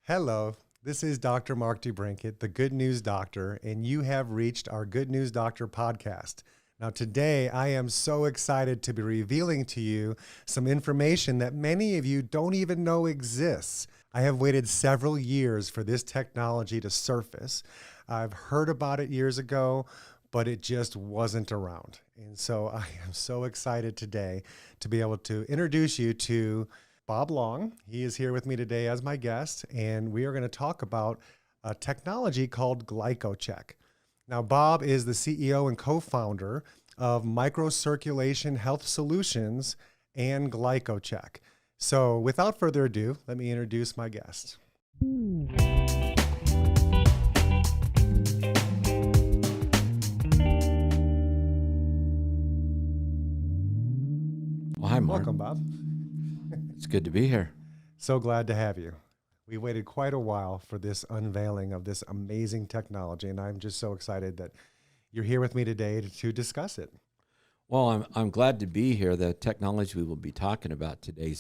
Hello, this is Dr. Mark DeBrincat, the Good News Doctor, and you have reached our Good News Doctor podcast. Now, today I am so excited to be revealing to you some information that many of you don't even know exists. I have waited several years for this technology to surface. I've heard about it years ago, but it just wasn't around. And so I am so excited today to be able to introduce you to Bob Long. He is here with me today as my guest, and we are going to talk about a technology called GlycoCheck. Now, Bob is the CEO and co-founder of Microcirculation Health Solutions and GlycoCheck. So without further ado, let me introduce my guest. Well, hi, Mark. Welcome, Bob. It's good to be here. So glad to have you. We waited quite a while for this unveiling of this amazing technology, and I'm just so excited that you're here with me today to discuss it. Well, I'm glad to be here. The technology we will be talking about today,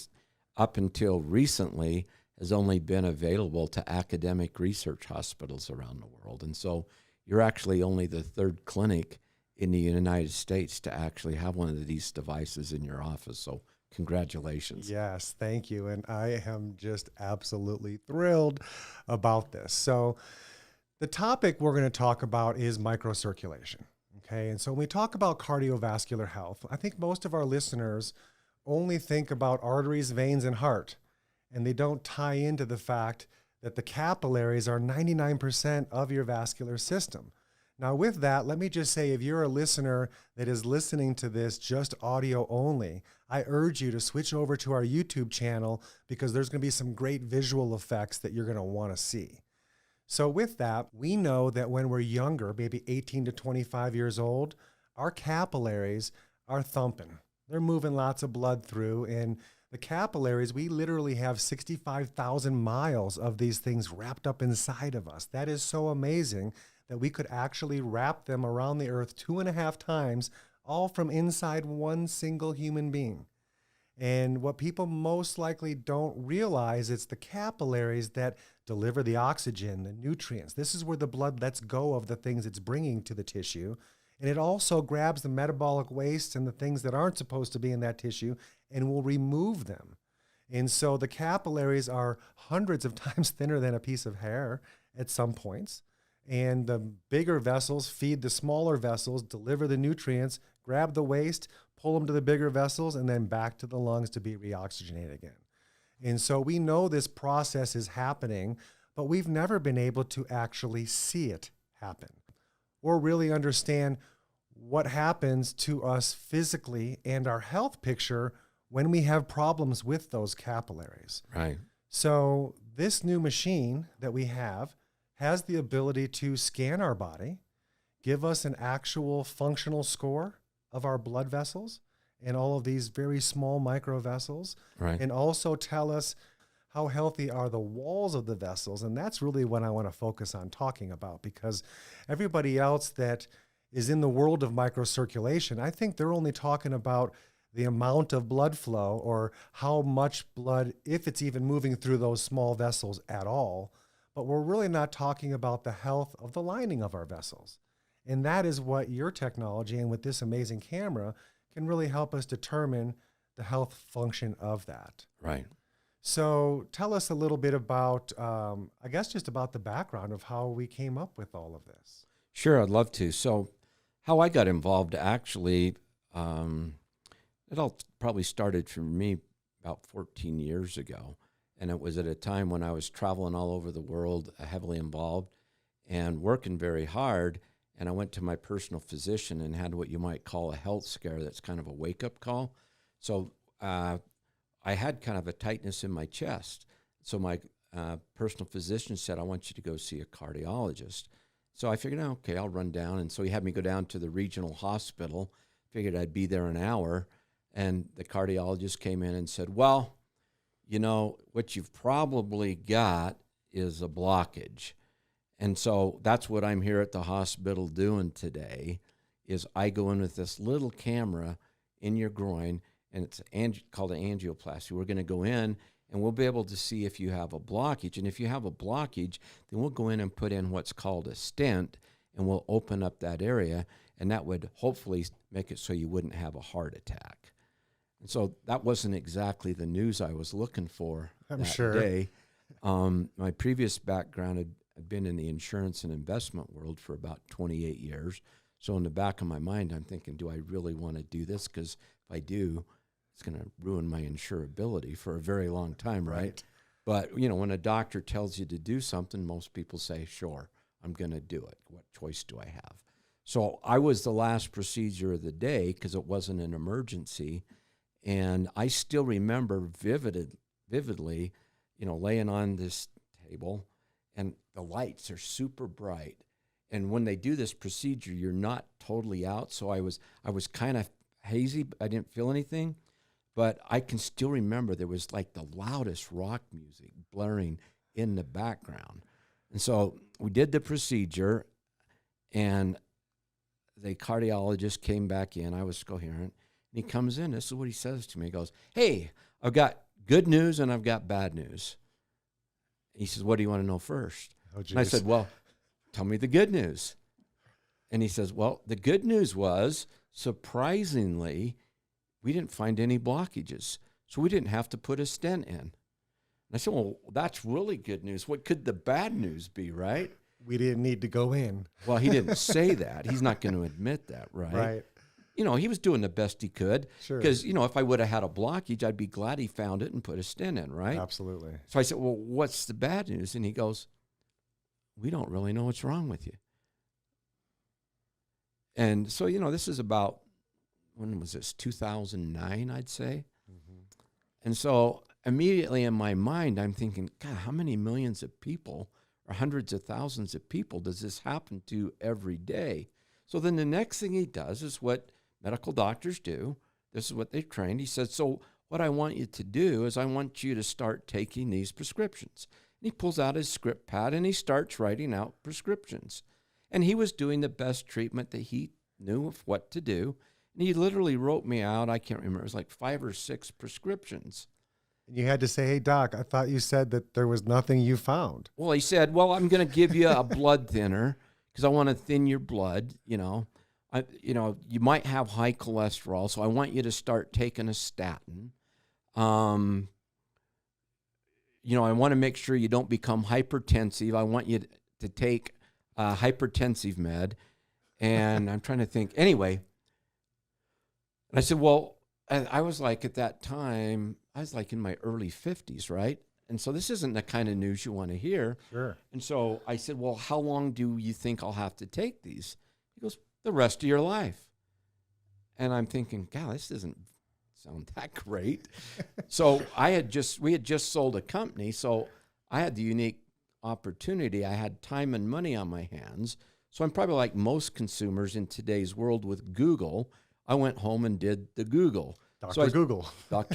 up until recently, has only been available to academic research hospitals around the world. And so you're actually only the third clinic in the United States to actually have one of these devices in your office. So congratulations. Yes, thank you. And I am just absolutely thrilled about this. So the topic we're going to talk about is microcirculation. Okay. And so when we talk about cardiovascular health, I think most of our listeners only think about arteries, veins, and heart, and they don't tie into the fact that the capillaries are 99% of your vascular system. Now, with that, let me just say, if you're a listener that is listening to this just audio only, I urge you to switch over to our YouTube channel because there's going to be some great visual effects that you're going to want to see. So with that, we know that when we're younger, maybe 18 to 25 years old, our capillaries are thumping. They're moving lots of blood through, and the capillaries, we literally have 65,000 miles of these things wrapped up inside of us. That is so amazing that we could actually wrap them around the earth 2.5 times, all from inside one single human being. And what people most likely don't realize, it's the capillaries that deliver the oxygen, the nutrients. This is where the blood lets go of the things it's bringing to the tissue. And it also grabs the metabolic waste and the things that aren't supposed to be in that tissue and will remove them. And so the capillaries are hundreds of times thinner than a piece of hair at some points. And the bigger vessels feed the smaller vessels, deliver the nutrients, grab the waste, pull them to the bigger vessels, and then back to the lungs to be reoxygenated again. And so we know this process is happening, but we've never been able to actually see it happen or really understand what happens to us physically and our health picture when we have problems with those capillaries. Right. So this new machine that we have has the ability to scan our body, give us an actual functional score of our blood vessels and all of these very small micro vessels, Right. and also tell us how healthy are the walls of the vessels. And that's really what I want to focus on talking about, because everybody else that is in the world of microcirculation, I think they're only talking about the amount of blood flow or how much blood, if it's even moving through those small vessels at all. But we're really not talking about the health of the lining of our vessels. And that is what your technology and with this amazing camera can really help us determine the health function of that. Right. So tell us a little bit about, I guess, just about the background of how we came up with all of this. Sure, I'd love to. So how I got involved, actually, it all probably started for me about 14 years ago. And it was at a time when I was traveling all over the world, heavily involved and working very hard. And I went to my personal physician and had what you might call a health scare. That's kind of a wake-up call. So I had kind of a tightness in my chest. So my personal physician said, I want you to go see a cardiologist. So I figured, okay, I'll run down. And so he had me go down to the regional hospital. Figured I'd be there an hour. And the cardiologist came in and said, well, you know, what you've probably got is a blockage. And so that's what I'm here at the hospital doing today, is I go in with this little camera in your groin, and it's called an angioplasty. We're going to go in and we'll be able to see if you have a blockage. And if you have a blockage, then we'll go in and put in what's called a stent, and we'll open up that area, and that would hopefully make it so you wouldn't have a heart attack. And so that wasn't exactly the news I was looking for that day. My previous background had been in the insurance and investment world for about 28 years. So in the back of my mind, I'm thinking, do I really want to do this? Because if I do, it's going to ruin my insurability for a very long time, right? But, you know, when a doctor tells you to do something, most people say, sure, I'm going to do it. What choice do I have? So I was the last procedure of the day because it wasn't an emergency. And I still remember vividly, you know, laying on this table, and the lights are super bright. And when they do this procedure, you're not totally out. So I was kind of hazy. I didn't feel anything. But I can still remember there was like the loudest rock music blaring in the background. And so we did the procedure, and the cardiologist came back in. I was coherent. And he comes in. This is what he says to me. He goes, hey, I've got good news and I've got bad news. He says, what do you want to know first? And I said, well, tell me the good news. And he says, well, the good news was, surprisingly, we didn't find any blockages. So we didn't have to put a stent in. And I said, well, that's really good news. What could the bad news be, right? We didn't need to go in. Well, he didn't say that. He's not going to admit that, right? Right. You know, he was doing the best he could. Sure. Because, you know, if I would have had a blockage, I'd be glad he found it and put a stent in, right? Absolutely. So I said, well, what's the bad news? And he goes, we don't really know what's wrong with you. And so, you know, this is about, when was this, 2009, I'd say? Mm-hmm. And so immediately in my mind, I'm thinking, God, how many millions of people or hundreds of thousands of people does this happen to every day? So then the next thing he does is what medical doctors do. This is what they've trained. He said, so what I want you to do is I want you to start taking these prescriptions. And he pulls out his script pad and he starts writing out prescriptions. And he was doing the best treatment that he knew of what to do. And he literally wrote me out, I can't remember, it was like 5 or 6 prescriptions. And you had to say, hey, doc, I thought you said that there was nothing you found. Well, he said, well, I'm going to give you a blood thinner because I want to thin your blood, you know. You might have high cholesterol, so I want you to start taking a statin. I want to make sure you don't become hypertensive. I want you to take hypertensive med. And I'm trying to think. Anyway, and I said, well, I was like, at that time, I was like in my early 50s, right? And so this isn't the kind of news you want to hear. Sure. And so I said, well, how long do you think I'll have to take these? He goes, the rest of your life. And I'm thinking, God, this doesn't sound that great. So we had just sold a company. So I had the unique opportunity. I had time and money on my hands. So I'm probably like most consumers in today's world with Google. I went home and did the Google. Dr.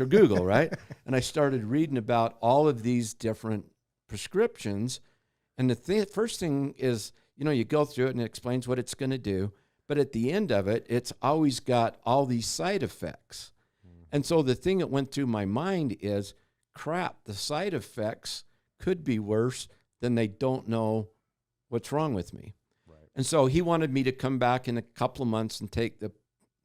Google, right? And I started reading about all of these different prescriptions. And the first thing is, you go through it and it explains what it's going to do. But at the end of it, it's always got all these side effects. And so the thing that went through my mind is, crap, the side effects could be worse than they don't know what's wrong with me. Right. And so he wanted me to come back in a couple of months and take the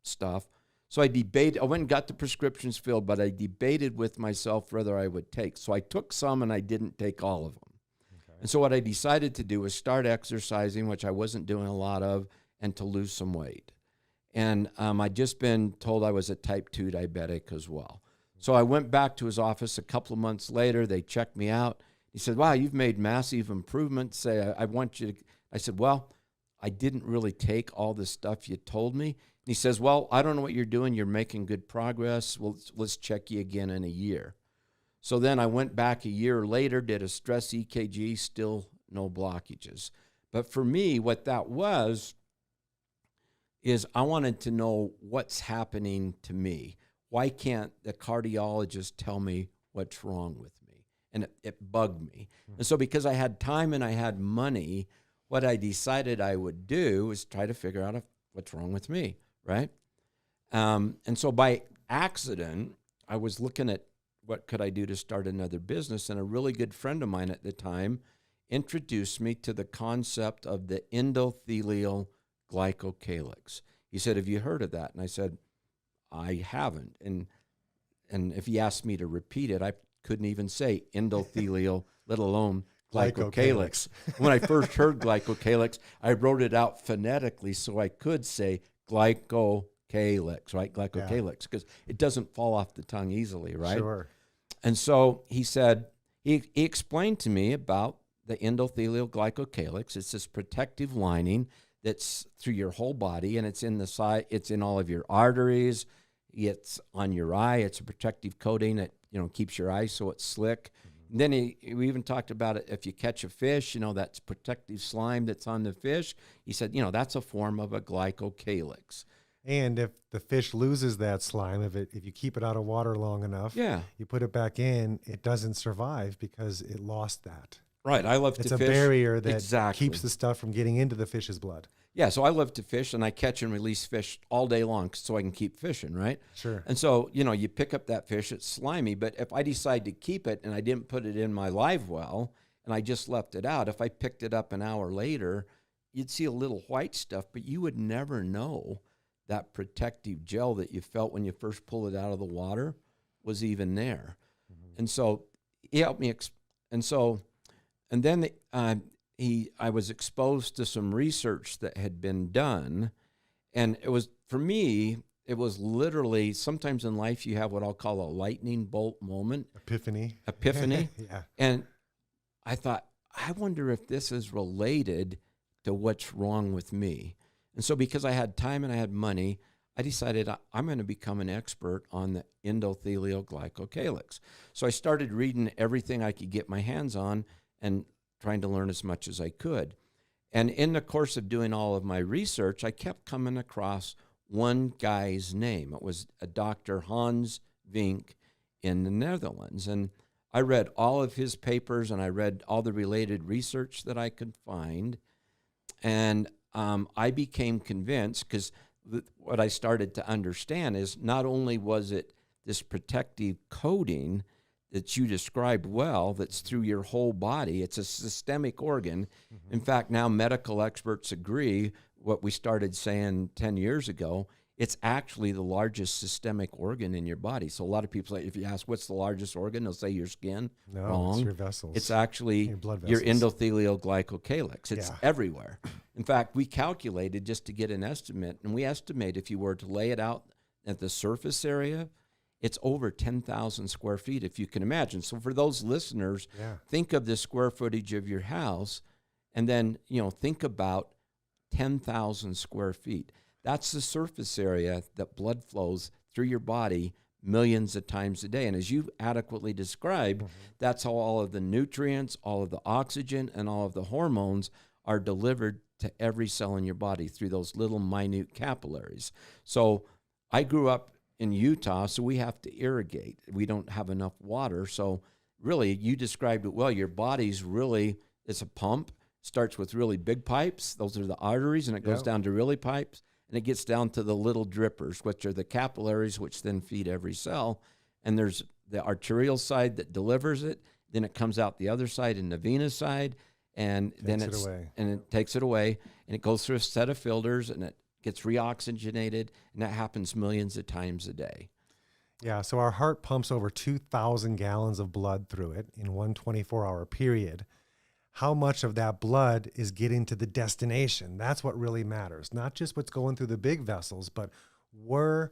stuff. So I went and got the prescriptions filled, but I debated with myself whether I would take. So I took some and I didn't take all of them. Okay. And so what I decided to do was start exercising, which I wasn't doing a lot of, and to lose some weight. And I'd just been told I was a type 2 diabetic as well. So I went back to his office a couple of months later. They checked me out. He said, wow, you've made massive improvements. I want you to. I said, well, I didn't really take all the stuff you told me. And he says, well, I don't know what you're doing. You're making good progress. Well, let's check you again in a year. So then I went back a year later, did a stress EKG, still no blockages. But for me, what that was is I wanted to know what's happening to me. Why can't the cardiologist tell me what's wrong with me? And it bugged me. And so because I had time and I had money, what I decided I would do is try to figure out what's wrong with me, right? And so by accident, I was looking at what could I do to start another business? And a really good friend of mine at the time introduced me to the concept of the endothelial glycocalyx. He said, "Have you heard of that?" And I said, "I haven't." And if he asked me to repeat it, I couldn't even say endothelial, let alone glycocalyx. When I first heard glycocalyx, I wrote it out phonetically so I could say glycocalyx, right? Glycocalyx, because it doesn't fall off the tongue easily, right? Sure. And so he said, he explained to me about the endothelial glycocalyx. It's this protective lining that's through your whole body, and it's in the side, it's in all of your arteries, it's on your eye, it's a protective coating that, keeps your eye so it's slick. And then we even talked about it, if you catch a fish, that's protective slime that's on the fish. He said, that's a form of a glycocalyx. And if the fish loses that slime, if you keep it out of water long enough, you put it back in, it doesn't survive because it lost that. Right. I love to fish. It's a barrier that keeps the stuff from getting into the fish's blood. Yeah. So I love to fish, and I catch and release fish all day long so I can keep fishing, right? Sure. And so, you pick up that fish, it's slimy, but if I decide to keep it and I didn't put it in my live well and I just left it out, if I picked it up an hour later, you'd see a little white stuff, but you would never know that protective gel that you felt when you first pulled it out of the water was even there. Mm-hmm. And so he helped me. And then I was exposed to some research that had been done. And it was, for me, it was literally, sometimes in life you have what I'll call a lightning bolt moment. Epiphany. Yeah. And I thought, I wonder if this is related to what's wrong with me. And so because I had time and I had money, I decided I'm going to become an expert on the endothelial glycocalyx. So I started reading everything I could get my hands on and trying to learn as much as I could. And in the course of doing all of my research, I kept coming across one guy's name. It was a Dr. Hans Vink in the Netherlands. And I read all of his papers and I read all the related research that I could find. And I became convinced, because what I started to understand is not only was it this protective coating that you described well, that's through your whole body, it's a systemic organ. Mm-hmm. In fact, now medical experts agree what we started saying 10 years ago, it's actually the largest systemic organ in your body. So a lot of people say, if you ask what's the largest organ, they'll say your skin. No, Wrong. It's your vessels. It's actually your blood your vessels. endothelial glycocalyx. It's everywhere. In fact, we calculated just to get an estimate, and we estimate if you were to lay it out at the surface area, it's over 10,000 square feet, if you can imagine. So for those listeners, think of the square footage of your house, and then think about 10,000 square feet. That's the surface area that blood flows through your body millions of times a day. And as you adequately described, that's how all of the nutrients, all of the oxygen, and all of the hormones are delivered to every cell in your body through those little minute capillaries. So I grew up in Utah, so we have to irrigate. We don't have enough water. So really, you described it well. Your body's really, it's a pump. Starts with really big pipes. Those are the arteries, and it goes down to really pipes. And it gets down to the little drippers, which are the capillaries, which then feed every cell. And there's the arterial side that delivers it. Then it comes out the other side in the venous side, and it takes it away. And it goes through a set of filters, and it gets reoxygenated, and that happens millions of times a day. Yeah, so our heart pumps over 2,000 gallons of blood through it in one 24-hour period. How much of that blood is getting to the destination? That's what really matters. Not just what's going through the big vessels, but what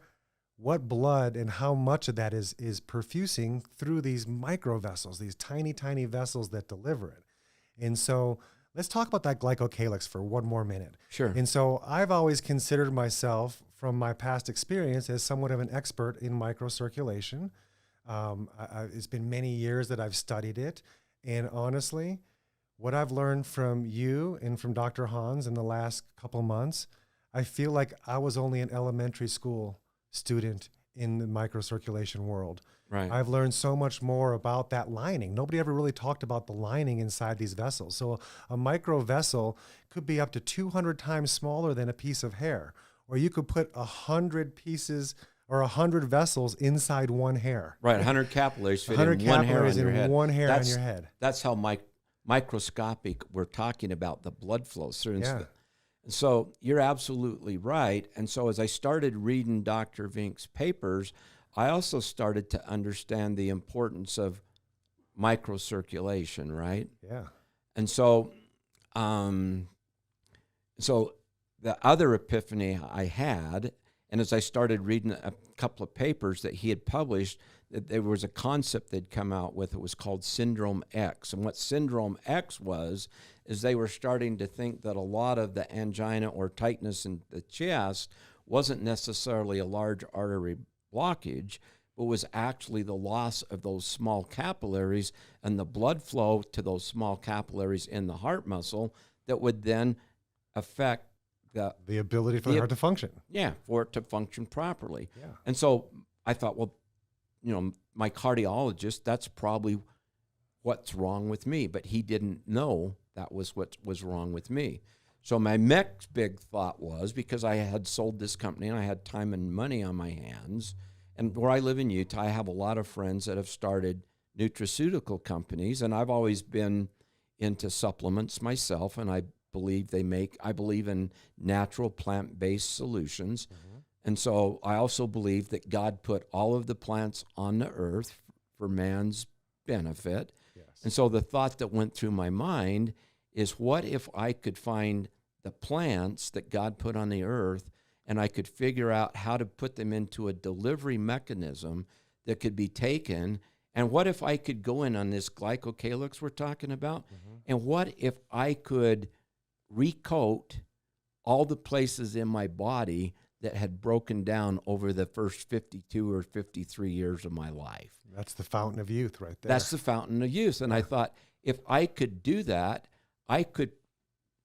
blood and how much of that is perfusing through these micro vessels, these tiny, tiny vessels that deliver it. And so let's talk about that glycocalyx for one more minute. Sure. And so I've always considered myself, from my past experience, as somewhat of an expert in microcirculation. It's been many years that I've studied it. And honestly, what I've learned from you and from Dr. Hans in the last couple months, I feel like I was only an elementary school student in the microcirculation world. Right. I've learned so much more about that lining. Nobody ever really talked about the lining inside these vessels. So a micro vessel could be up to 200 times smaller than a piece of hair, or you could put 100 pieces or 100 vessels inside one hair. Right, 100 capillaries fit 100 in one hair on capillaries your in head. one hair on your head. That's how microscopic we're talking about the blood flow. Yeah. And so you're absolutely right. And so as I started reading Dr. Vink's papers, I also started to understand the importance of microcirculation, right? Yeah. And so, so the other epiphany I had, and as I started reading a couple of papers that he had published, that there was a concept they'd come out with. It was called Syndrome X. And what Syndrome X was, is they were starting to think that a lot of the angina or tightness in the chest wasn't necessarily a large artery blockage, but was actually the loss of those small capillaries and the blood flow to those small capillaries in the heart muscle that would then affect the ability for the heart to function. Yeah, for it to function properly. Yeah. And so I thought, well, you know, my cardiologist, that's probably what's wrong with me. But he didn't know that was what was wrong with me. So my next big thought was, because I had sold this company and I had time and money on my hands, and where I live in Utah, I have a lot of friends that have started nutraceutical companies, and I've always been into supplements myself, and I believe in natural plant-based solutions. Mm-hmm. And so I also believe that God put all of the plants on the earth for man's benefit. Yes. And so the thought that went through my mind is, what if I could find the plants that God put on the earth and I could figure out how to put them into a delivery mechanism that could be taken? And what if I could go in on this Glycocalyx we're talking about? Mm-hmm. And what if I could recoat all the places in my body that had broken down over the first 52 or 53 years of my life? That's the fountain of youth right there. That's the fountain of youth. And I thought, if I could do that,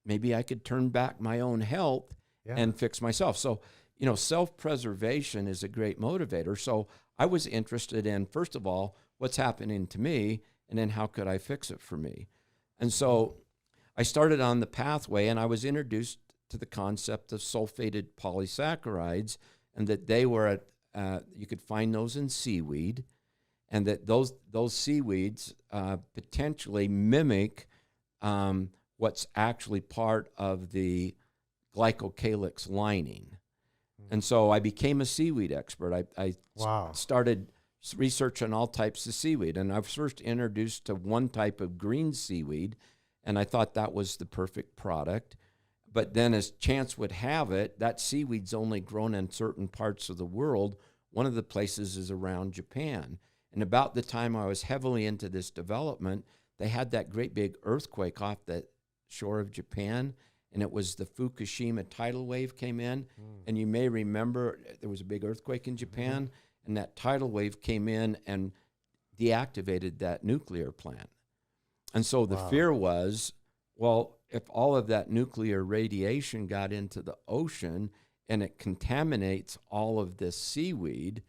maybe I could turn back my own health and fix myself. So, you know, self-preservation is a great motivator. So I was interested in, first of all, what's happening to me, and then how could I fix it for me? And so I started on the pathway, and I was introduced to the concept of sulfated polysaccharides, and that they were you could find those in seaweed, and that those seaweeds potentially mimic what's actually part of the Glycocalyx lining. And so I became a seaweed expert. I started researching all types of seaweed, and I was first introduced to one type of green seaweed, and I thought that was the perfect product. But then, as chance would have it, that seaweed's only grown in certain parts of the world. One of the places is around Japan. And about the time I was heavily into this development, they had that great big earthquake off the shore of Japan, and it was the Fukushima tidal wave came in. And you may remember there was a big earthquake in Japan, and that tidal wave came in and deactivated that nuclear plant. And so the fear was, well, if all of that nuclear radiation got into the ocean and it contaminates all of this seaweed,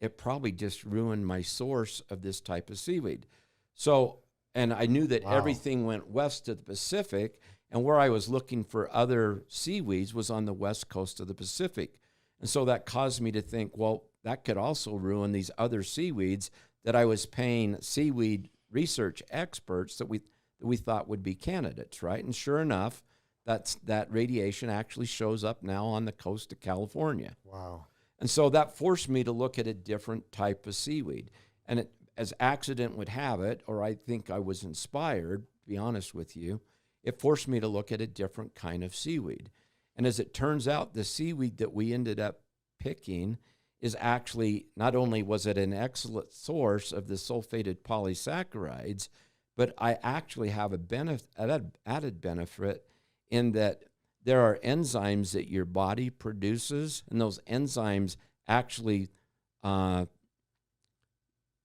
it probably just ruined my source of this type of seaweed. So, and I knew that everything went west to the Pacific, and where I was looking for other seaweeds was on the west coast of the Pacific. And so that caused me to think, well, that could also ruin these other seaweeds that I was paying seaweed research experts that we thought would be candidates, right? And sure enough, that radiation actually shows up now on the coast of California. Wow. And so that forced me to look at a different type of seaweed. And as accident would have it, or I think I was inspired, to be honest with you, it forced me to look at a different kind of seaweed. And as it turns out, the seaweed that we ended up picking is actually, not only was it an excellent source of the sulfated polysaccharides, but I actually have an added benefit in that there are enzymes that your body produces, and those enzymes actually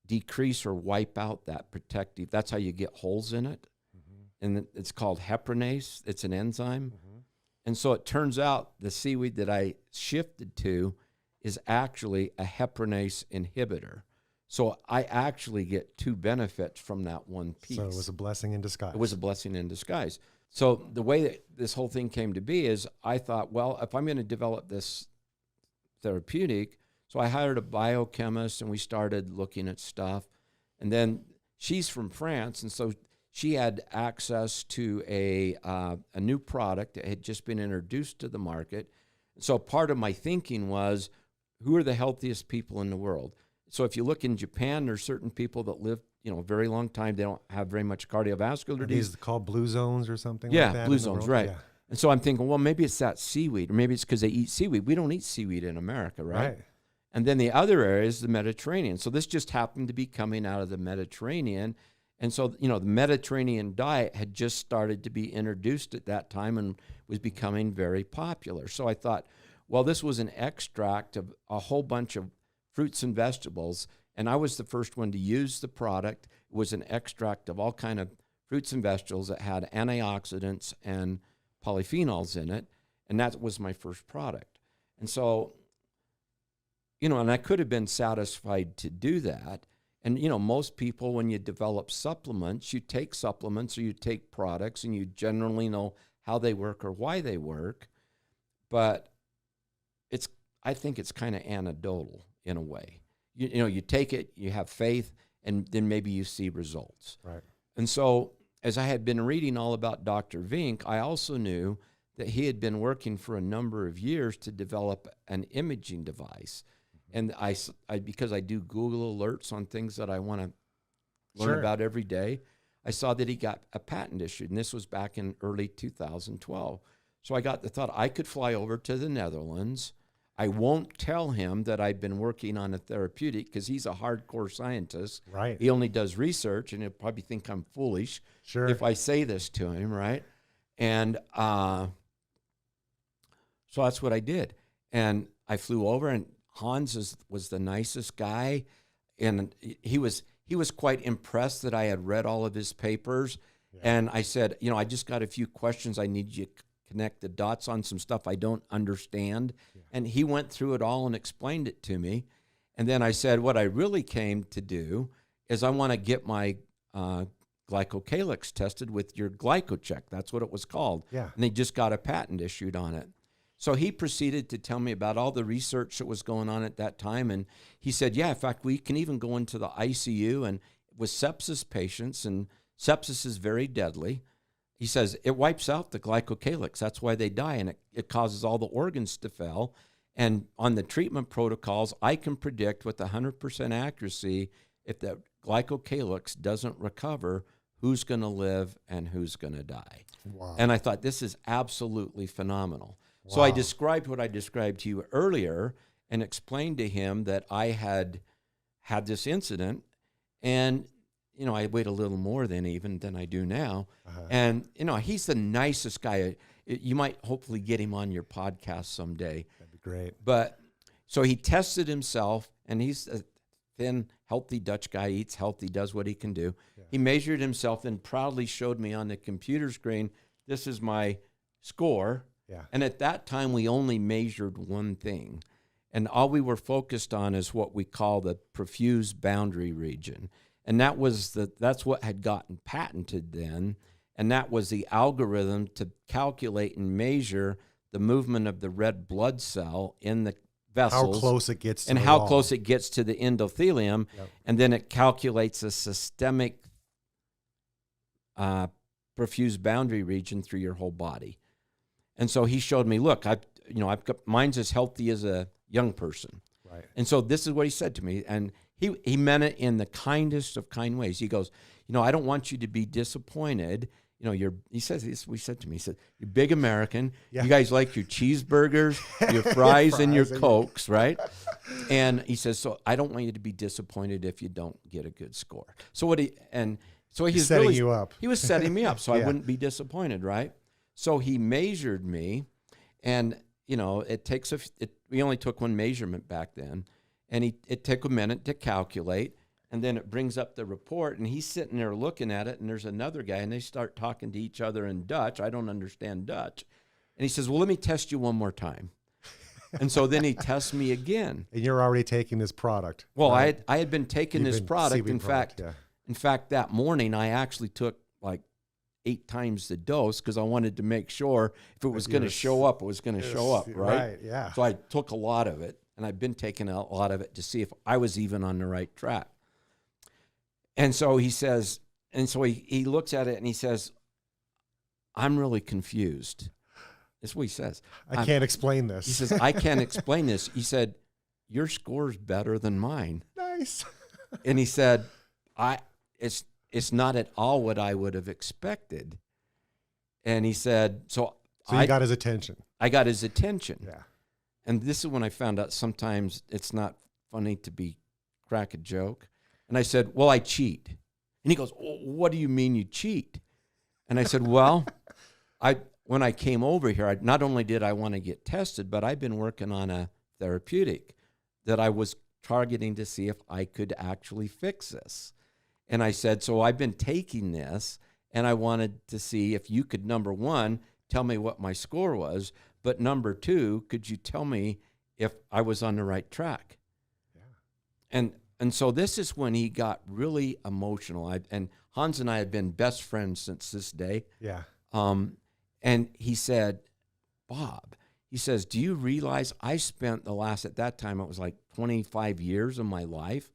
decrease or wipe out that protective. That's how you get holes in it. Mm-hmm. And it's called heparinase. It's an enzyme. Mm-hmm. And so it turns out the seaweed that I shifted to is actually a heparinase inhibitor. So I actually get two benefits from that one piece. So it was a blessing in disguise. It was a blessing in disguise. So the way that this whole thing came to be is I thought, well, if I'm going to develop this therapeutic, So I hired a biochemist, and we started looking at stuff. And then she's from France, and so she had access to a new product that had just been introduced to the market. So part of my thinking was, who are the healthiest people in the world? So if you look in Japan, there's certain people that live, a very long time. They don't have very much cardiovascular disease. These called blue zones or something Yeah, like that? blue zones, right. Yeah. And so I'm thinking, well, maybe it's that seaweed, or maybe it's because they eat seaweed. We don't eat seaweed in America, right? And then the other area is the Mediterranean. So this just happened to be coming out of the Mediterranean. And so, the Mediterranean diet had just started to be introduced at that time and was becoming very popular. So I thought, well, this was an extract of a whole bunch of fruits and vegetables, and I was the first one to use the product. It was an extract of all kind of fruits and vegetables that had antioxidants and polyphenols in it, and that was my first product. And so, and I could have been satisfied to do that. And, most people, when you develop supplements, you take supplements or you take products, and you generally know how they work or why they work. But I think it's kind of anecdotal in a way. You take it, you have faith, and then maybe you see results. Right. And so as I had been reading all about Dr. Vink, I also knew that he had been working for a number of years to develop an imaging device. And I because I do Google alerts on things that I want to learn about every day, I saw that he got a patent issued, and this was back in early 2012. So I got the thought I could fly over to the Netherlands. I won't tell him that I've been working on a therapeutic because he's a hardcore scientist. Right. He only does research, and he'll probably think I'm foolish if I say this to him, right? And so that's what I did. And I flew over, and Hans was the nicest guy, and he was quite impressed that I had read all of his papers. Yeah. And I said, I just got a few questions. I need you to connect the dots on some stuff I don't understand. Yeah. And he went through it all and explained it to me. And then I said, what I really came to do is I want to get my Glycocalyx tested with your GlycoCheck. That's what it was called. Yeah. And they just got a patent issued on it. So he proceeded to tell me about all the research that was going on at that time. And he said, yeah, in fact, we can even go into the ICU and with sepsis patients, and sepsis is very deadly. He says it wipes out the Glycocalyx. That's why they die, and it causes all the organs to fail. And on the treatment protocols, I can predict with 100% accuracy if the Glycocalyx doesn't recover, who's going to live and who's going to die. Wow. And I thought, this is absolutely phenomenal. Wow. So I described what I described to you earlier and explained to him that I had this incident, and I weighed a little more than I do now. Uh-huh. And he's the nicest guy. You might hopefully get him on your podcast someday. That'd be great. But so he tested himself, and he's a thin, healthy Dutch guy, eats healthy, does what he can do. Yeah. He measured himself and proudly showed me on the computer screen, this is my score. Yeah. And at that time, we only measured one thing. And all we were focused on is what we call the perfused boundary region. And that's what had gotten patented then. And that was the algorithm to calculate and measure the movement of the red blood cell in the vessels. How close it gets to and the how wall. close it gets to the endothelium. Yep. And then it calculates a systemic perfused boundary region through your whole body. And so he showed me, look, I've got mine's as healthy as a young person. Right. And so this is what he said to me, and he meant it in the kindest of kind ways. He goes, I don't want you to be disappointed. He says this. We said to me, he said, you're big American. Yeah. You guys like your cheeseburgers, your fries, and your Cokes, right? And he says, so I don't want you to be disappointed if you don't get a good score. So he's setting you up. He was setting me up, so Yeah. I wouldn't be disappointed, right? So he measured me, and we only took one measurement back then, and it took a minute to calculate, and then it brings up the report, and he's sitting there looking at it, and there's another guy, and they start talking to each other in Dutch. I don't understand Dutch. And he says, well, let me test you one more time. And so then he tests me again. And you're already taking this product. Well, right? I had been taking this product. In fact, that morning I actually took like 8 times the dose because I wanted to make sure if it was going to show up, it was going to show up, right? Right, yeah. So I took a lot of it. and I've been taking a lot of it to see if I was even on the right track. And so he says, and so he looks at it and he says, I'm really confused. That's what he says. I can't explain this. He says, I can't explain this. He said, your score's better than mine. Nice. And he said, it's not at all what I would have expected. And he said, so you got his attention. I got his attention. Yeah. And this is when I found out sometimes it's not funny to crack a joke. And I said, well, I cheat. And he goes, oh, what do you mean you cheat? And I said, well, when I came over here, not only did I want to get tested, but I've been working on a therapeutic that I was targeting to see if I could actually fix this. And I said, so I've been taking this, and I wanted to see if you could, number one, tell me what my score was, but number two, could you tell me if I was on the right track? Yeah. And so this is when he got really emotional. And Hans and I have been best friends since this day. Yeah. And he said, Bob, he says, do you realize I spent at that time, it was like 25 years of my life.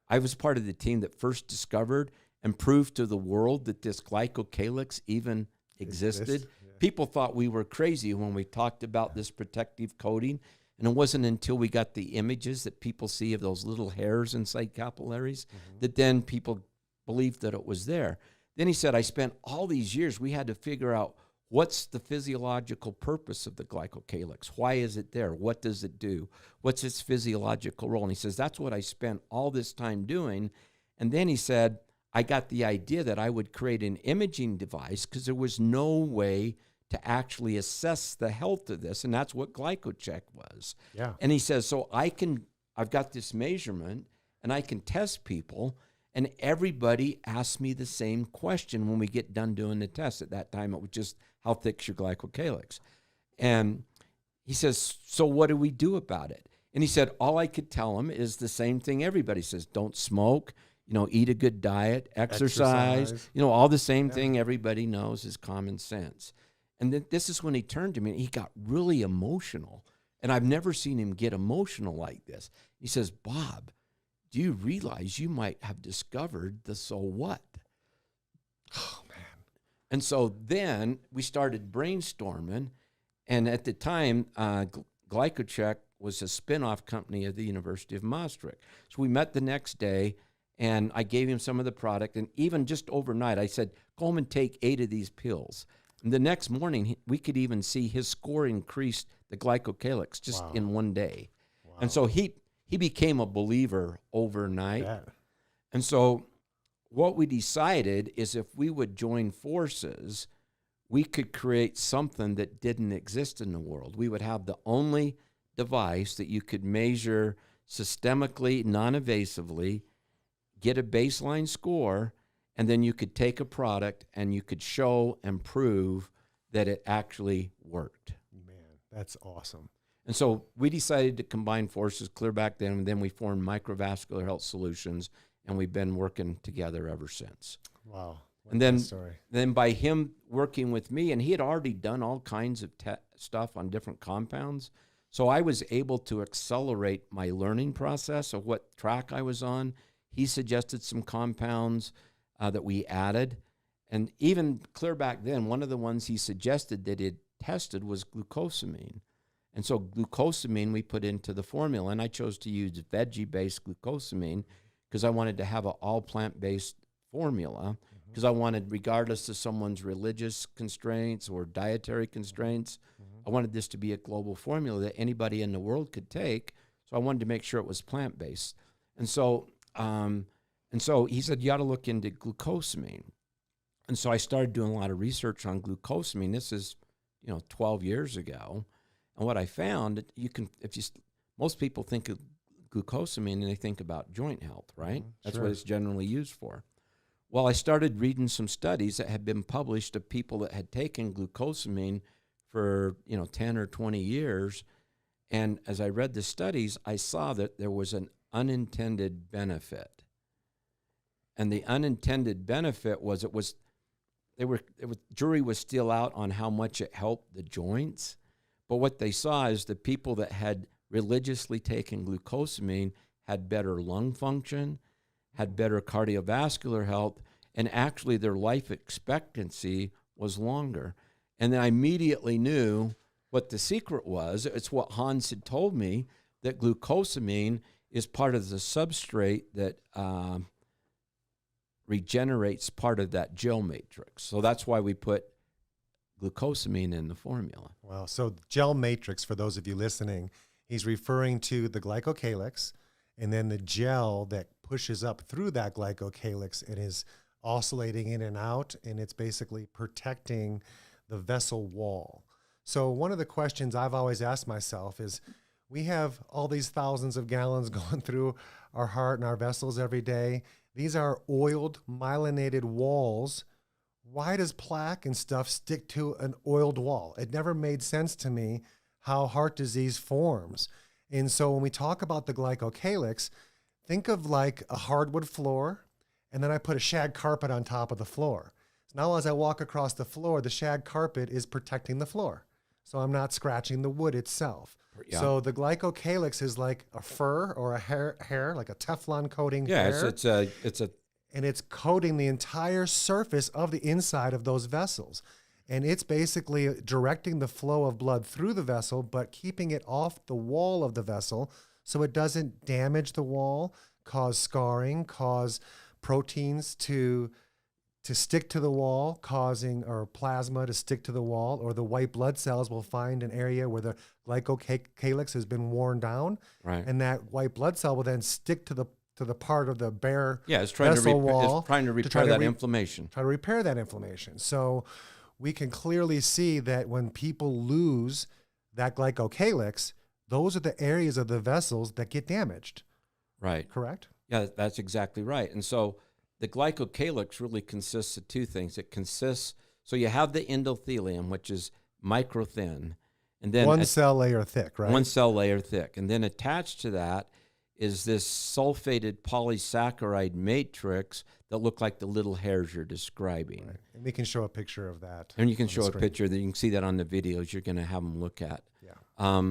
I was part of the team that first discovered and proved to the world that this Glycocalyx even existed. Yeah. People thought we were crazy when we talked about this protective coating. And it wasn't until we got the images that people see of those little hairs inside capillaries that then people believed that it was there. Then he said, I spent all these years, we had to figure out what's the physiological purpose of the Glycocalyx? Why is it there? What does it do? What's its physiological role? And he says, that's what I spent all this time doing. And then he said, I got the idea that I would create an imaging device because there was no way to actually assess the health of this. And that's what GlycoCheck was. Yeah. And he says, so I've got this measurement and I can test people. And everybody asks me the same question when we get done doing the test. At that time, it was just, how thick's your Glycocalyx? And he says, so what do we do about it? And he said, all I could tell him is the same thing everybody says. Don't smoke, eat a good diet, exercise. All the same thing everybody knows is common sense. And then this is when he turned to me and he got really emotional. And I've never seen him get emotional like this. He says, Bob, do you realize you might have discovered the so what? Oh, man. And so then we started brainstorming. And at the time, GlycoCheck was a spin-off company of the University of Maastricht. So we met the next day, and I gave him some of the product. And even just overnight, I said, go home and take 8 of these pills. And the next morning, we could even see his score increased the Glycocalyx just in one day. Wow. And so he became a believer overnight. Yeah. And so what we decided is if we would join forces, we could create something that didn't exist in the world. We would have the only device that you could measure systemically, non-invasively, get a baseline score, and then you could take a product and you could show and prove that it actually worked. Man, that's awesome. And so we decided to combine forces clear back then, and then we formed Microvascular Health Solutions, and we've been working together ever since. Wow. And then by him working with me, and he had already done all kinds of stuff on different compounds, so I was able to accelerate my learning process of what track I was on. He suggested some compounds that we added. And even clear back then, one of the ones he suggested that he'd tested was glucosamine. And so glucosamine we put into the formula, and I chose to use veggie-based glucosamine because I wanted to have an all plant-based formula because I wanted, regardless of someone's religious constraints or dietary constraints, I wanted this to be a global formula that anybody in the world could take. So I wanted to make sure it was plant-based. And so he said, you ought to look into glucosamine. And so I started doing a lot of research on glucosamine. This is, 12 years ago. And what I found, most people think of glucosamine and they think about joint health, right? That's what it's generally used for. Well, I started reading some studies that had been published of people that had taken glucosamine for, 10 or 20 years. And as I read the studies, I saw that there was an unintended benefit. And the unintended benefit was jury was still out on how much it helped the joints. But what they saw is the people that had religiously taking glucosamine had better lung function, had better cardiovascular health, and actually their life expectancy was longer. And then I immediately knew what the secret was. It's what Hans had told me, that glucosamine is part of the substrate that regenerates part of that gel matrix. So that's why we put glucosamine in the formula. Well, so gel matrix, for those of you listening, he's referring to the Glycocalyx and then the gel that pushes up through that Glycocalyx and is oscillating in and out, and it's basically protecting the vessel wall. So one of the questions I've always asked myself is, we have all these thousands of gallons going through our heart and our vessels every day. These are oiled, myelinated walls. Why does plaque and stuff stick to an oiled wall? It never made sense to me how heart disease forms. And so when we talk about the Glycocalyx, think of like a hardwood floor, and then I put a shag carpet on top of the floor. So now as I walk across the floor, the shag carpet is protecting the floor. So I'm not scratching the wood itself. Yeah. So the Glycocalyx is like a fur or a hair, like a Teflon coating hair. It's a and it's coating the entire surface of the inside of those vessels. And it's basically directing the flow of blood through the vessel, but keeping it off the wall of the vessel so it doesn't damage the wall, cause scarring, cause proteins to stick to the wall, causing or plasma to stick to the wall, or the white blood cells will find an area where the Glycocalyx has been worn down, right, and that white blood cell will then stick to the part of the bare it's trying vessel to wall. It's trying to repair that inflammation. Try to repair that inflammation. So we can clearly see that when people lose that Glycocalyx, those are the areas of the vessels that get damaged. Right. Correct? Yeah, that's exactly right. And so the Glycocalyx really consists of two things. So you have the endothelium, which is micro thin, and then one cell layer thick, right? One cell layer thick. And then attached to that is this sulfated polysaccharide matrix that look like the little hairs you're describing. Right. And we can show a picture of that. And you can show a picture that you can see that on the videos you're going to have them look at. Yeah.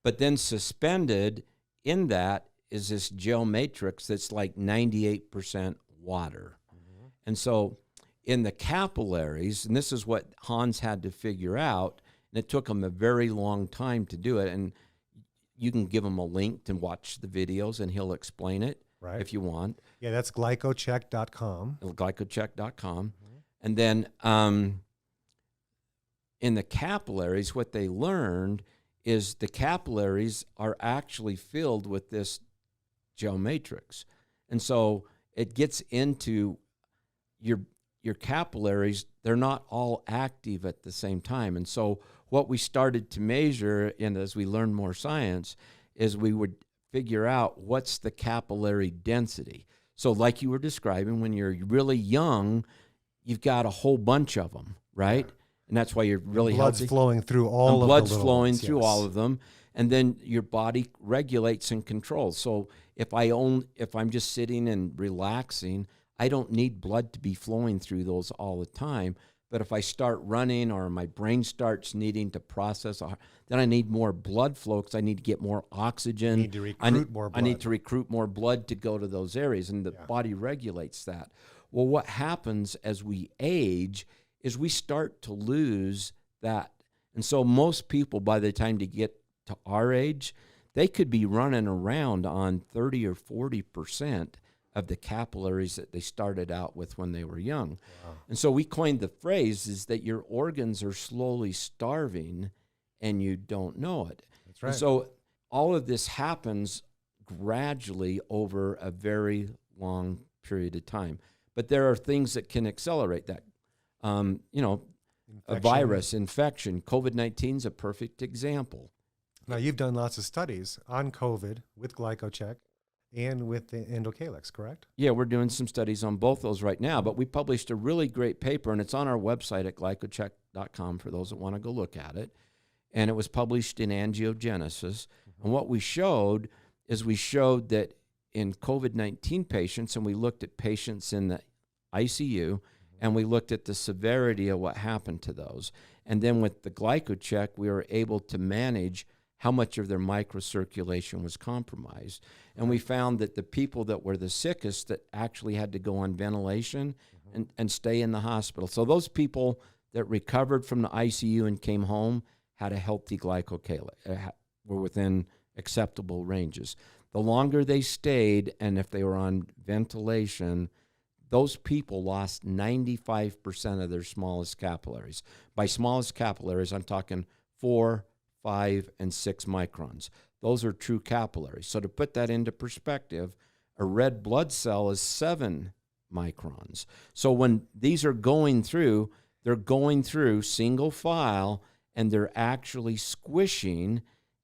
But then suspended in that is this gel matrix that's like 98% water. Mm-hmm. And so in the capillaries, and this is what Hans had to figure out, and it took him a very long time to do it, and you can give him a link to watch the videos and he'll explain it if you want. Yeah, that's GlycoCheck.com. GlycoCheck.com. Mm-hmm. And then in the capillaries, what they learned is the capillaries are actually filled with this gel matrix. And so it gets into your capillaries. They're not all active at the same time. And so what we started to measure, and as we learned more science, is we would figure out what's the capillary density. So like you were describing, when you're really young, you've got a whole bunch of them, right? Yeah. And that's why you're really blood's healthy. Flowing through all of blood's the flowing ones, through all of them, and then your body regulates and controls. So if I'm just sitting and relaxing, I don't need blood to be flowing through those all the time. But if I start running or my brain starts needing to process, then I need more blood flow because I need to get more oxygen. You need to recruit more blood. I need to recruit more blood to go to those areas, and the body regulates that. Well, what happens as we age is we start to lose that. And so most people, by the time to get to our age, they could be running around on 30 or 40% of the capillaries that they started out with when they were young. Wow. And so we coined the phrase is that your organs are slowly starving and you don't know it. That's right. And so all of this happens gradually over a very long period of time. But there are things that can accelerate that. A virus, infection, COVID-19 is a perfect example. Now, you've done lots of studies on COVID with GlycoCheck and with the endocalyx, correct? Yeah, we're doing some studies on both those right now, but we published a really great paper, and it's on our website at GlycoCheck.com for those that want to go look at it. And it was published in Angiogenesis. Mm-hmm. And what we showed is that in COVID-19 patients, and we looked at patients in the ICU, and we looked at the severity of what happened to those. And then with the GlycoCheck, we were able to manage how much of their microcirculation was compromised. And we found that the people that were the sickest that actually had to go on ventilation and stay in the hospital. So those people that recovered from the ICU and came home had a healthy glycocalyx, were within acceptable ranges. The longer they stayed, and if they were on ventilation, those people lost 95% of their smallest capillaries. By smallest capillaries, I'm talking 4, 5, and 6 microns. Those are true capillaries. So to put that into perspective, a red blood cell is 7 microns. So when these are going through, they're going through single file, and they're actually squishing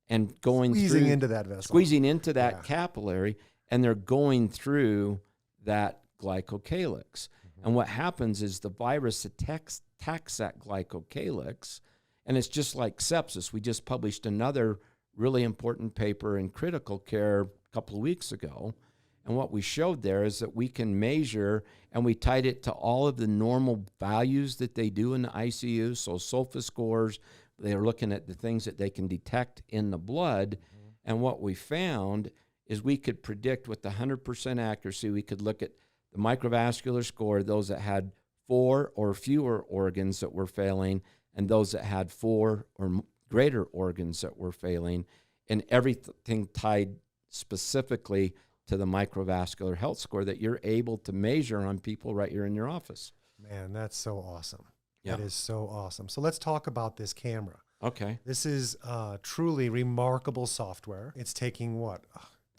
and going Squeezing through, into that vessel. Squeezing into that capillary, and they're going through that glycocalyx. And what happens is the virus attacks that glycocalyx, and it's just like sepsis. We just published another really important paper in Critical Care a couple of weeks ago. And what we showed there is that we can measure, and we tied it to all of the normal values that they do in the ICU. So SOFA scores, they're looking at the things that they can detect in the blood. And what we found is we could predict with 100% accuracy, we could look at the microvascular score, those that had 4 or fewer organs that were failing, and those that had 4 or greater organs that were failing, and everything tied specifically to the microvascular health score that you're able to measure on people right here in your office. Man, that's so awesome. Yeah. That is so awesome. So let's talk about this camera. Okay. This is truly remarkable software. It's taking what,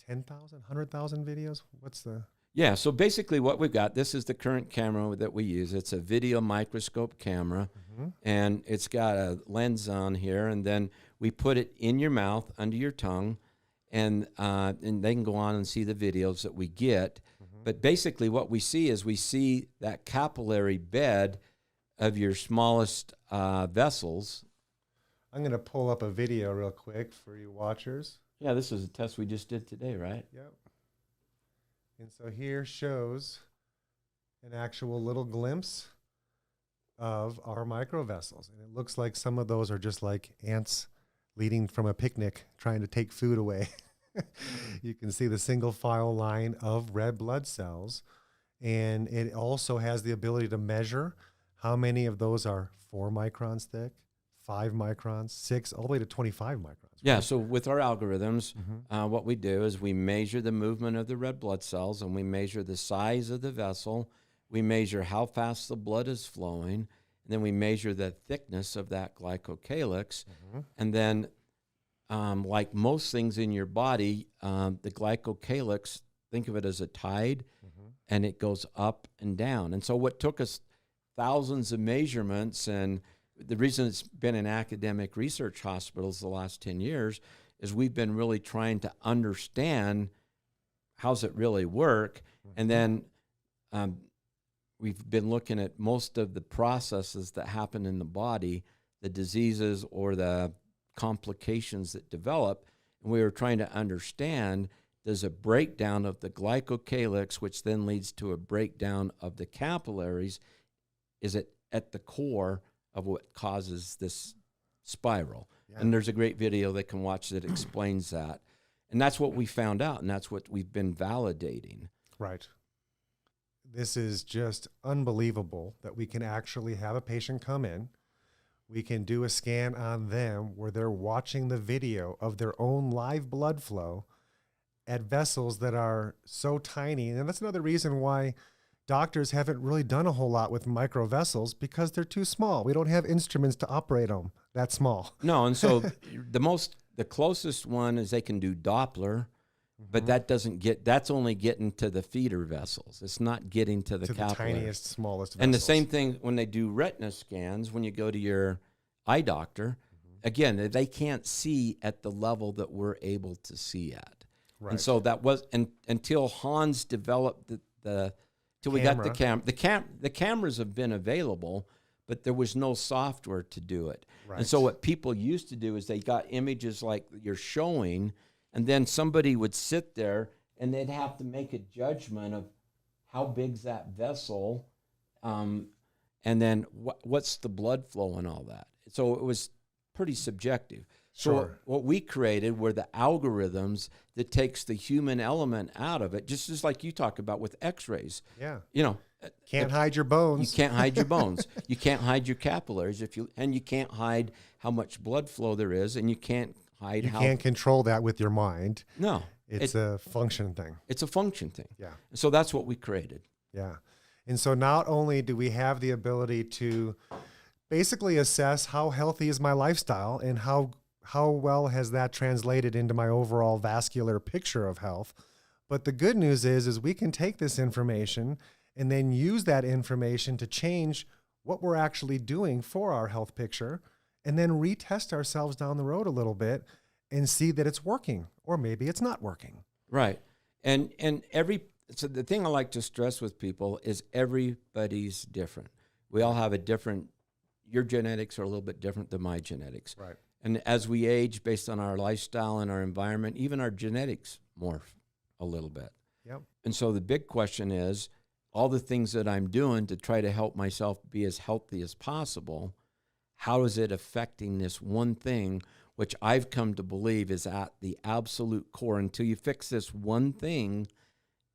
10,000, 100,000 videos? What's the... Yeah, so basically what we've got, this is the current camera that we use. It's a video microscope camera, and it's got a lens on here, and then we put it in your mouth, under your tongue, and they can go on and see the videos that we get. But basically what we see is we see that capillary bed of your smallest vessels. I'm going to pull up a video real quick for you watchers. Yeah, this is a test we just did today, right? Yep. And so here shows an actual little glimpse of our microvessels. And it looks like some of those are just like ants leading from a picnic trying to take food away. You can see the single file line of red blood cells. And it also has the ability to measure how many of those are 4 microns thick, 5 microns, 6, all the way to 25 microns. Yeah, so with our algorithms, what we do is we measure the movement of the red blood cells, and we measure the size of the vessel. We measure how fast the blood is flowing, and then we measure the thickness of that glycocalyx. And then, like most things in your body, the glycocalyx, think of it as a tide, and it goes up and down. And so what took us thousands of measurements, and the reason it's been in academic research hospitals the last 10 years is we've been really trying to understand how's it really work. And then we've been looking at most of the processes that happen in the body, the diseases or the complications that develop. And we were trying to understand, there's a breakdown of the glycocalyx, which then leads to a breakdown of the capillaries. Is it at the core of what causes this spiral? And there's a great video they can watch that explains that. And that's what we found out, and that's what we've been validating. Right. This is just unbelievable that we can actually have a patient come in. We can do a scan on them where they're watching the video of their own live blood flow at vessels that are so tiny. And that's another reason why doctors haven't really done a whole lot with microvessels, because they're too small. We don't have instruments to operate them that small. No, and so the closest one is they can do Doppler, but that's only getting to the feeder vessels. It's not getting to the capillary. The tiniest, smallest vessels. And the same thing when they do retina scans, when you go to your eye doctor, again, they can't see at the level that we're able to see at. Right. And so that was, until Hans developed till we got the camera. The cameras have been available, but there was no software to do it. Right. And so what people used to do is they got images like you're showing, and then somebody would sit there and they'd have to make a judgment of how big's that vessel, and then what's the blood flow and all that. So it was pretty subjective. So Sure. what we created were the algorithms that takes the human element out of it, just as like you talk about with x-rays. Yeah. You know, Can't hide your you bones. can't hide your bones. You can't hide your capillaries and you can't hide how much blood flow there is, and you can't hide You how. can't control that with your mind. No, It's a function thing. it's a function thing. Yeah. So that's what we created. Yeah. And so not only do we have the ability to basically assess how healthy is my lifestyle and how well has that translated into my overall vascular picture of health, but the good news is we can take this information and then use that information to change what we're actually doing for our health picture, and then retest ourselves down the road a little bit and see that it's working, or maybe it's not working. Right. And so the thing I like to stress with people is everybody's different. We all have a different, your genetics are a little bit different than my genetics. Right. And as we age, based on our lifestyle and our environment, even our genetics morph a little bit. Yep. And so the big question is, all the things that I'm doing to try to help myself be as healthy as possible, how is it affecting this one thing, which I've come to believe is at the absolute core? Until you fix this one thing,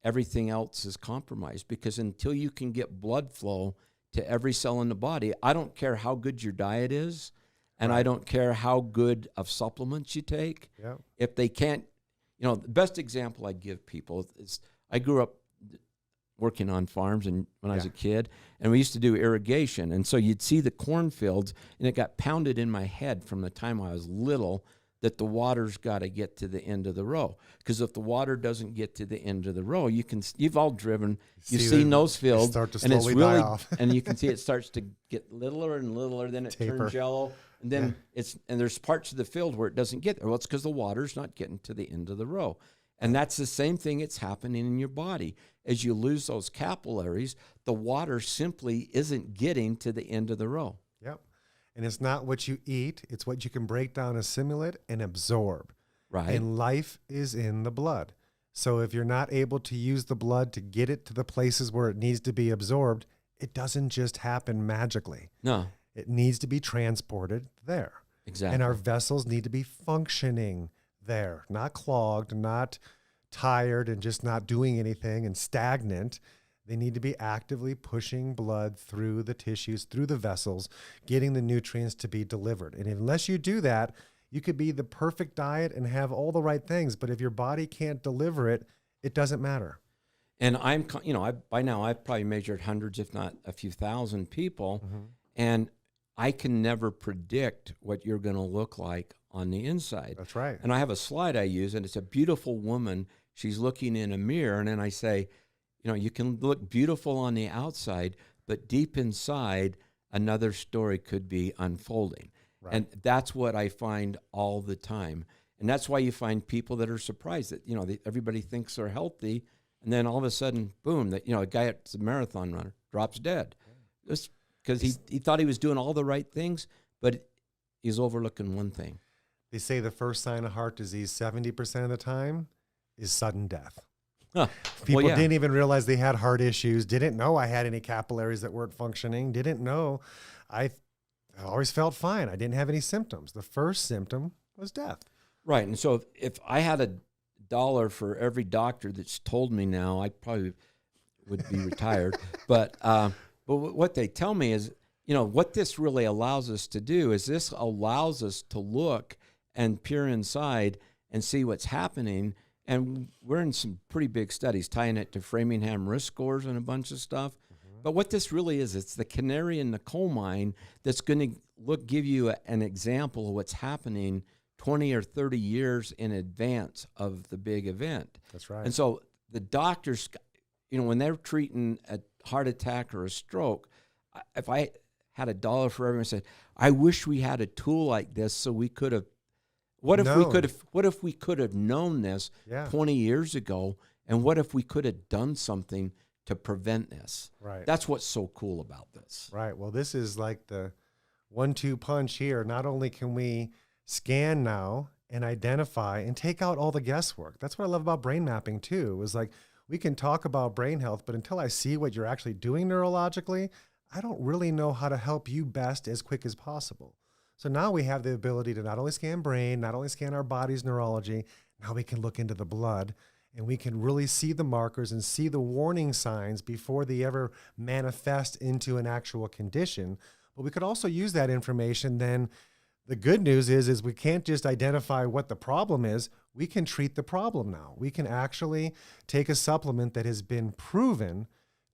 everything else is compromised, because until you can get blood flow to every cell in the body, I don't care how good your diet is, and I don't care how good of supplements you take. Yep. If they can't, the best example I give people is I grew up working on farms and when I was a kid, and we used to do irrigation. And so you'd see the cornfields, and it got pounded in my head from the time I was little that the water's got to get to the end of the row. Because if the water doesn't get to the end of the row, you've all driven, you've seen those fields, start to and it's slowly die really, off. and you can see it starts to get littler and littler, then it Taper. turns yellow, and then and there's parts of the field where it doesn't get there. Well, it's because the water's not getting to the end of the row. And that's the same thing that's happening in your body. As you lose those capillaries, the water simply isn't getting to the end of the row. Yep. And it's not what you eat, it's what you can break down, assimilate, and absorb. Right. And life is in the blood. So if you're not able to use the blood to get it to the places where it needs to be absorbed, it doesn't just happen magically. No. It needs to be transported there. Exactly. And our vessels need to be functioning there, not clogged, not tired and just not doing anything and stagnant. They need to be actively pushing blood through the tissues, through the vessels, getting the nutrients to be delivered. And unless you do that, you could be the perfect diet and have all the right things, but if your body can't deliver it, it doesn't matter. And by now I've probably measured hundreds, if not a few thousand people, and I can never predict what you're going to look like on the inside. That's right. And I have a slide I use, and it's a beautiful woman. She's looking in a mirror, and then I say, you can look beautiful on the outside, but deep inside, another story could be unfolding. Right. And that's what I find all the time. And that's why you find people that are surprised that, everybody thinks they're healthy, and then all of a sudden, boom, that a guy that's a marathon runner drops dead. Just because he thought he was doing all the right things, but he's overlooking one thing. They say the first sign of heart disease 70% of the time is sudden death. Huh. People didn't even realize they had heart issues, didn't know I had any capillaries that weren't functioning, didn't know. I always felt fine. I didn't have any symptoms. The first symptom was death. Right. And so if I had $1 for every doctor that's told me now, I probably would be retired. But what they tell me is, what this really allows us to do is this allows us to look and peer inside and see what's happening. And we're in some pretty big studies tying it to Framingham risk scores and a bunch of stuff. But what this really is, it's the canary in the coal mine that's going to give you an example of what's happening 20 or 30 years in advance of the big event. That's right. And so the doctors, when they're treating a heart attack or a stroke, if I had $1 for everyone, said, I wish we had a tool like this so we could have. What if we could have known this 20 years ago, and what if we could have done something to prevent this? Right. That's what's so cool about this. Right. Well, this is like the 1-2 punch here. Not only can we scan now and identify and take out all the guesswork. That's what I love about brain mapping too. It was like, we can talk about brain health, but until I see what you're actually doing neurologically, I don't really know how to help you best as quick as possible. So now we have the ability to not only scan brain, not only scan our body's neurology, now we can look into the blood and we can really see the markers and see the warning signs before they ever manifest into an actual condition. But we could also use that information then. The good news is we can't just identify what the problem is. We can treat the problem now. We can actually take a supplement that has been proven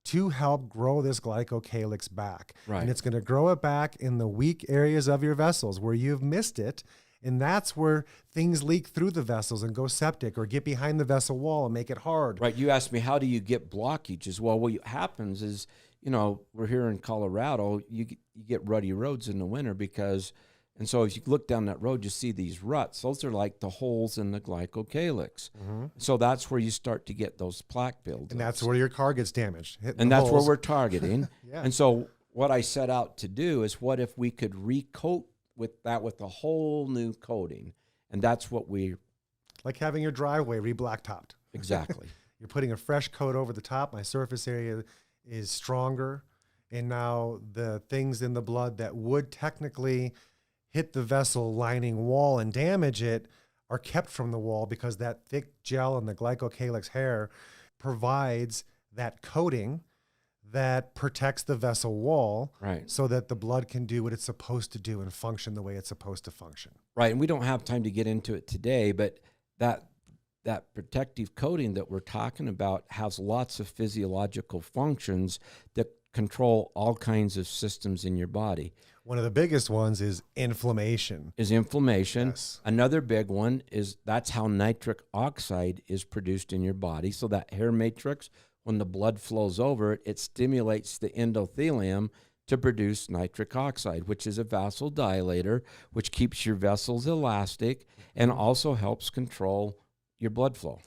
to help grow this Glycocalyx back. Right. And it's going to grow it back in the weak areas of your vessels where you've missed it. And that's where things leak through the vessels and go septic or get behind the vessel wall and make it hard. Right. You asked me, how do you get blockages? Well, what happens is, we're here in Colorado, you get rutty roads in the winter and so if you look down that road, you see these ruts. Those are like the holes in the Glycocalyx. Mm-hmm. So that's where you start to get those plaque builds. And that's where your car gets damaged. And that's where we're targeting. Yeah. And so what I set out to do is, what if we could recoat with a whole new coating? And that's what like having your driveway re-blacktopped. Exactly. You're putting a fresh coat over the top. My surface area is stronger. And now the things in the blood that would technically hit the vessel lining wall and damage it are kept from the wall because that thick gel in the Glycocalyx hair provides that coating that protects the vessel wall, right, so that the blood can do what it's supposed to do and function the way it's supposed to function. Right, and we don't have time to get into it today, but that protective coating that we're talking about has lots of physiological functions that control all kinds of systems in your body. One of the biggest ones is inflammation. Yes. Another big one is that's how nitric oxide is produced in your body. So that hair matrix, when the blood flows over it, it stimulates the endothelium to produce nitric oxide, which is a vasodilator, which keeps your vessels elastic and also helps control your blood flow.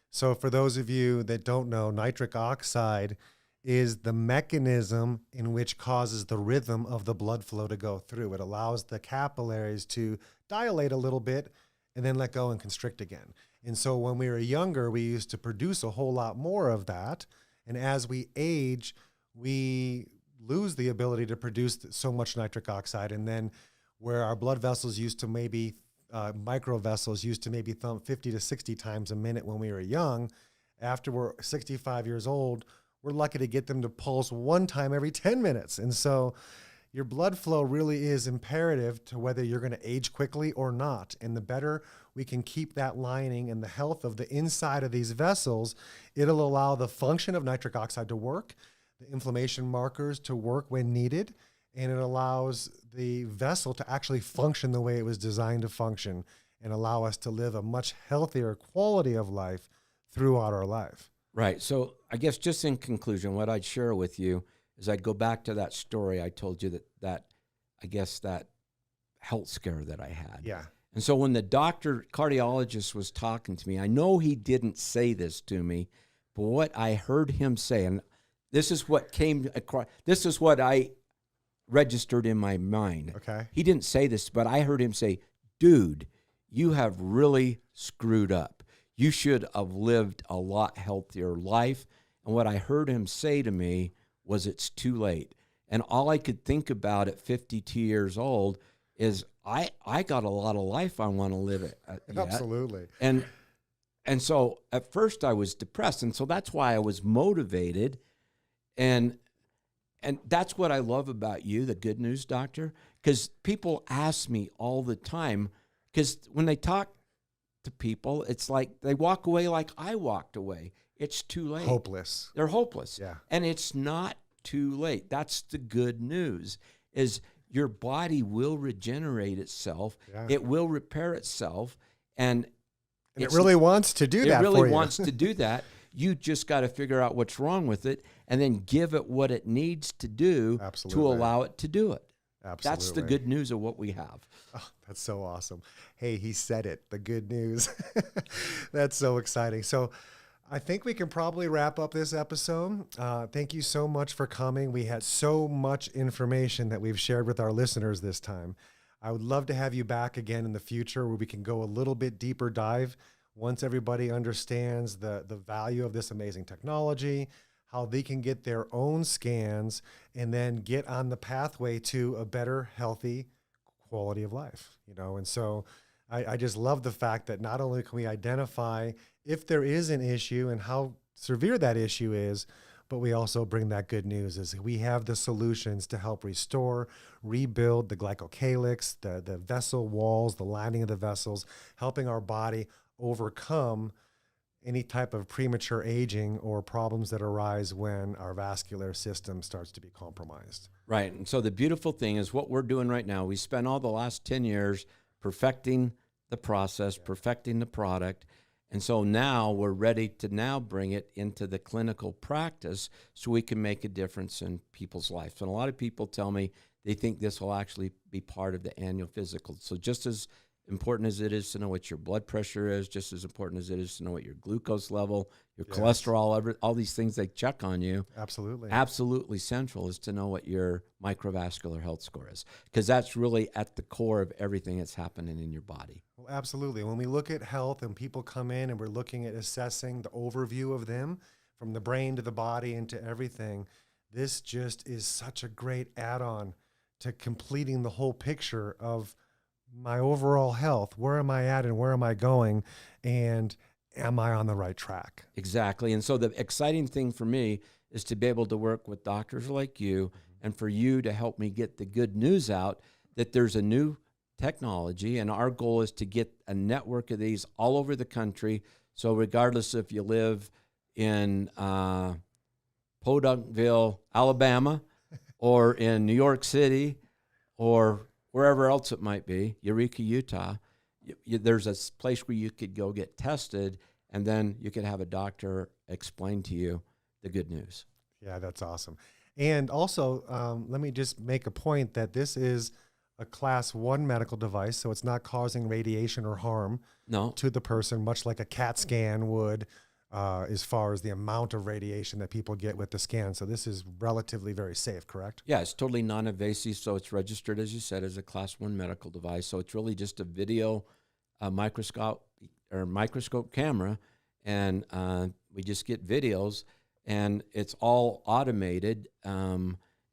So for those of you that don't know, nitric oxide is the mechanism in which causes the rhythm of the blood flow to go through. It allows the capillaries to dilate a little bit and then let go and constrict again. And so when we were younger, we used to produce a whole lot more of that. And as we age, we lose the ability to produce so much nitric oxide. And then where our blood vessels used to maybe, micro vessels used to maybe thump 50 to 60 times a minute when we were young, after we're 65 years old, we're lucky to get them to pulse one time every 10 minutes. And so your blood flow really is imperative to whether you're going to age quickly or not. And the better we can keep that lining and the health of the inside of these vessels, it'll allow the function of nitric oxide to work, the inflammation markers to work when needed, and it allows the vessel to actually function the way it was designed to function and allow us to live a much healthier quality of life throughout our life. Right. So I guess just in conclusion, what I'd share with you is I'd go back to that story I told you that health scare that I had. Yeah. And so when the cardiologist was talking to me, I know he didn't say this to me, but what I heard him say, and this is what came across, this is what I registered in my mind. Okay. He didn't say this, but I heard him say, dude, you have really screwed up. You should have lived a lot healthier life. And what I heard him say to me was, it's too late. And all I could think about at 52 years old is I got a lot of life I want to live it. Absolutely. And so at first I was depressed. And so that's why I was motivated. And that's what I love about you, the Good News Doctor, because people ask me all the time, because when they talk to people, it's like they walk away like I walked away. It's too late. Hopeless. They're hopeless. Yeah. And it's not too late. That's the good news, is your body will regenerate itself. Yeah. It will repair itself. And it really wants to do that for you. It really wants to do that. You just got to figure out what's wrong with it and then give it what it needs to do to allow it to do it. Absolutely. That's the good news of what we have. Oh, that's so awesome. Hey, he said it, the good news. That's so exciting. So I think we can probably wrap up this episode. Thank you so much for coming. We had so much information that we've shared with our listeners this time. I would love to have you back again in the future where we can go a little bit deeper dive once everybody understands the value of this amazing technology, how they can get their own scans and then get on the pathway to a better, healthy quality of life, you know? And so I just love the fact that not only can we identify if there is an issue and how severe that issue is, but we also bring that good news is we have the solutions to help restore, rebuild the glycocalyx, the vessel walls, the lining of the vessels, helping our body overcome any type of premature aging or problems that arise when our vascular system starts to be compromised. Right. And so the beautiful thing is what we're doing right now. We spent all the last 10 years perfecting the process, perfecting the product. And so now we're ready to now bring it into the clinical practice so we can make a difference in people's lives. And a lot of people tell me they think this will actually be part of the annual physical. So just as important as it is to know what your blood pressure is, just as important as it is to know what your glucose level, your cholesterol, all these things they check on you. Absolutely central is to know what your microvascular health score is, because that's really at the core of everything that's happening in your body. Well, absolutely. When we look at health and people come in and we're looking at assessing the overview of them from the brain to the body and to everything, this just is such a great add-on to completing the whole picture of my overall health. Where am I at and where am I going? And am I on the right track? Exactly. And so the exciting thing for me is to be able to work with doctors like you and for you to help me get the good news out that there's a new technology. And our goal is to get a network of these all over the country. So regardless if you live in Podunkville, Alabama, or in New York City, or wherever else it might be, Eureka, Utah, there's a place where you could go get tested, and then you could have a doctor explain to you the good news. Yeah, that's awesome. And also, let me just make a point that this is a class 1 medical device, so it's not causing radiation or harm to the person, much like a CAT scan would, as far as the amount of radiation that people get with the scan. So this is relatively very safe, correct? Yeah, it's totally non-invasive. So it's registered, as you said, as a class 1 medical device. So it's really just a video microscope camera, and we just get videos, and it's all automated.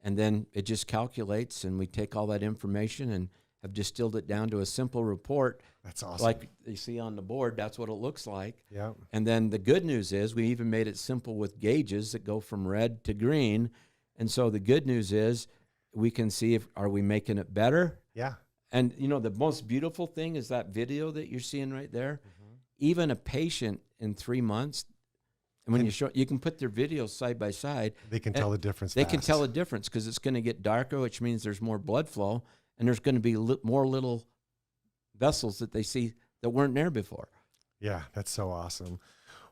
And then it just calculates, and we take all that information and have distilled it down to a simple report. That's awesome. Like you see on the board, that's what it looks like. Yeah. And then the good news is we even made it simple with gauges that go from red to green. And so the good news is we can see are we making it better? Yeah. And you know, the most beautiful thing is that video that you're seeing right there. Mm-hmm. Even a patient in 3 months, and when you can put their videos side by side, they can tell the difference. They can tell the difference because it's going to get darker, which means there's more blood flow, and there's going to be more little vessels that they see that weren't there before. Yeah, that's so awesome.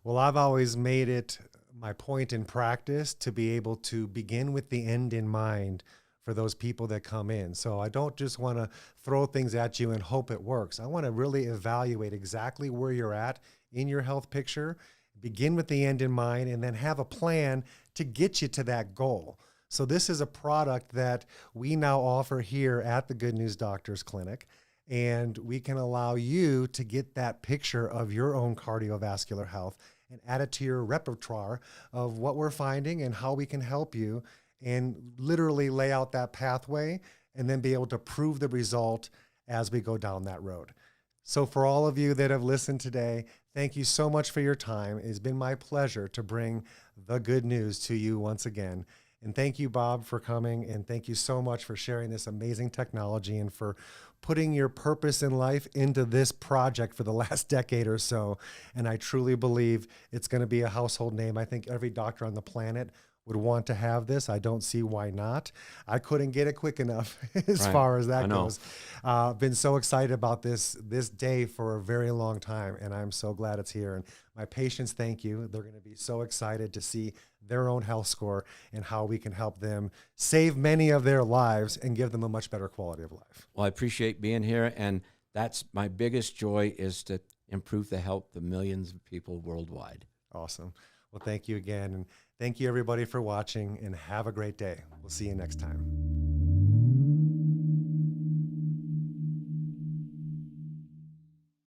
Well, I've always made it my point in practice to be able to begin with the end in mind for those people that come in. So I don't just want to throw things at you and hope it works. I want to really evaluate exactly where you're at in your health picture, begin with the end in mind, and then have a plan to get you to that goal. So this is a product that we now offer here at the Good News Doctors Clinic, and we can allow you to get that picture of your own cardiovascular health and add it to your repertoire of what we're finding and how we can help you, and literally lay out that pathway and then be able to prove the result as we go down that road. So for all of you that have listened today, thank you so much for your time. It's been my pleasure to bring the good news to you once again. And thank you, Bob, for coming. And thank you so much for sharing this amazing technology and for putting your purpose in life into this project for the last decade or so. And I truly believe it's going to be a household name. I think every doctor on the planet would want to have this. I don't see why not. I couldn't get it quick enough as far as that goes. Been so excited about this day for a very long time, and I'm so glad it's here. And my patients, thank you. They're going to be so excited to see their own health score and how we can help them save many of their lives and give them a much better quality of life. Well, I appreciate being here, and that's my biggest joy, is to improve the health of millions of people worldwide. Awesome. Well, thank you again. And thank you, everybody, for watching, and have a great day. We'll see you next time.